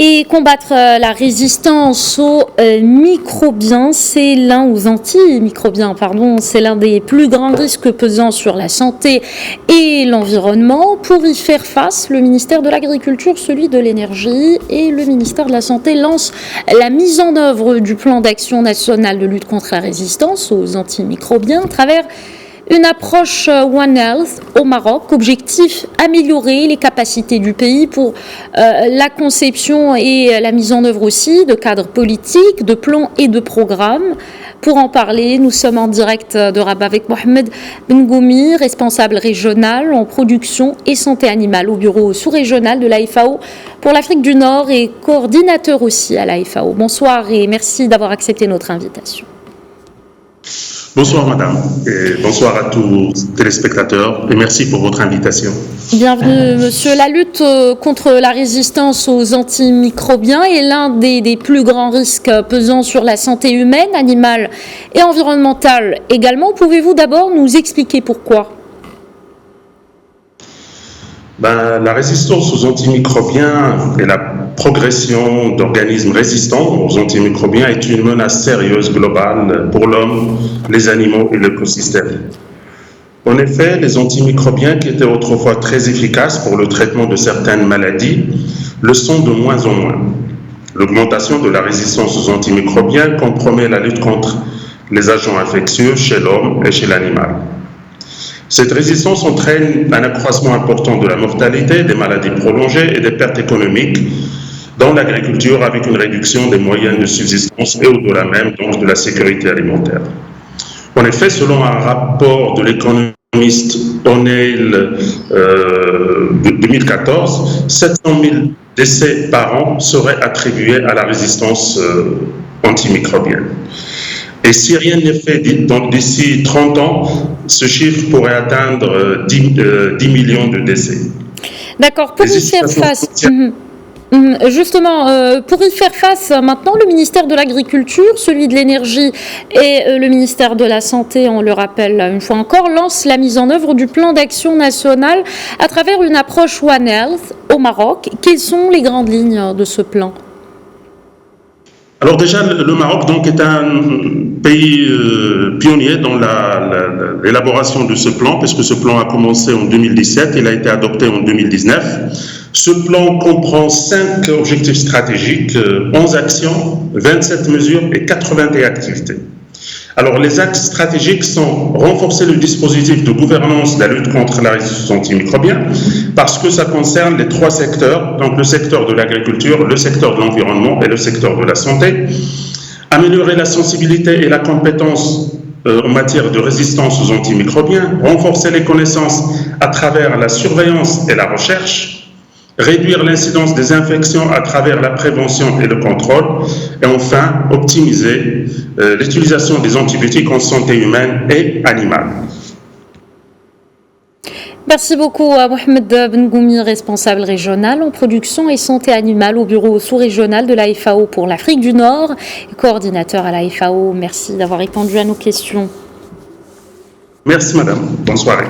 Et combattre la résistance aux microbiens, aux antimicrobiens, pardon, c'est l'un des plus grands risques pesant sur la santé et l'environnement. Pour y faire face, le ministère de l'Agriculture, celui de l'Énergie et le ministère de la Santé lancent la mise en œuvre du plan d'action national de lutte contre la résistance aux antimicrobiens à travers une approche One Health au Maroc. Objectif, améliorer les capacités du pays pour la conception et la mise en œuvre aussi de cadres politiques, de plans et de programmes. Pour en parler, nous sommes en direct de Rabat avec Mohamed Bengoumi, responsable régional en production et santé animale au bureau sous-régional de la FAO pour l'Afrique du Nord et coordinateur aussi à la FAO. Bonsoir et merci d'avoir accepté notre invitation. Bonsoir madame et bonsoir à tous les téléspectateurs et merci pour votre invitation. Bienvenue monsieur. La lutte contre la résistance aux antimicrobiens est l'un des plus grands risques pesant sur la santé humaine, animale et environnementale également. Pouvez-vous d'abord nous expliquer pourquoi ? La résistance aux antimicrobiens et la progression d'organismes résistants aux antimicrobiens est une menace sérieuse globale pour l'homme, les animaux et l'écosystème. En effet, les antimicrobiens qui étaient autrefois très efficaces pour le traitement de certaines maladies le sont de moins en moins. L'augmentation de la résistance aux antimicrobiens compromet la lutte contre les agents infectieux chez l'homme et chez l'animal. Cette résistance entraîne un accroissement important de la mortalité, des maladies prolongées et des pertes économiques dans l'agriculture avec une réduction des moyens de subsistance et au-delà même donc de la sécurité alimentaire. En effet, selon un rapport de l'économiste O'Neill de 2014, 700 000 décès par an seraient attribués à la résistance antimicrobienne. Et si rien n'est fait d'ici 30 ans, ce chiffre pourrait atteindre 10 millions de décès. D'accord, pour y faire face... Justement, pour y faire face, maintenant, le ministère de l'Agriculture, celui de l'Énergie et le ministère de la Santé, on le rappelle une fois encore, lancent la mise en œuvre du plan d'action national à travers une approche One Health au Maroc. Quelles sont les grandes lignes de ce plan ? Alors déjà, le Maroc donc, est un pays pionnier dans l'élaboration de ce plan, puisque ce plan a commencé en 2017, il a été adopté en 2019. Ce plan comprend 5 objectifs stratégiques, 11 actions, 27 mesures et 81 activités. Alors les axes stratégiques sont renforcer le dispositif de gouvernance de la lutte contre la résistance antimicrobienne, parce que ça concerne les 3 secteurs, donc le secteur de l'agriculture, le secteur de l'environnement et le secteur de la santé. Améliorer la sensibilité et la compétence en matière de résistance aux antimicrobiens, renforcer les connaissances à travers la surveillance et la recherche, réduire l'incidence des infections à travers la prévention et le contrôle, et enfin optimiser l'utilisation des antibiotiques en santé humaine et animale. Merci beaucoup à Mohamed Bengoumi, responsable régional en production et santé animale au bureau sous-régional de la FAO pour l'Afrique du Nord et coordinateur à la FAO. Merci d'avoir répondu à nos questions. Merci madame, bonne soirée.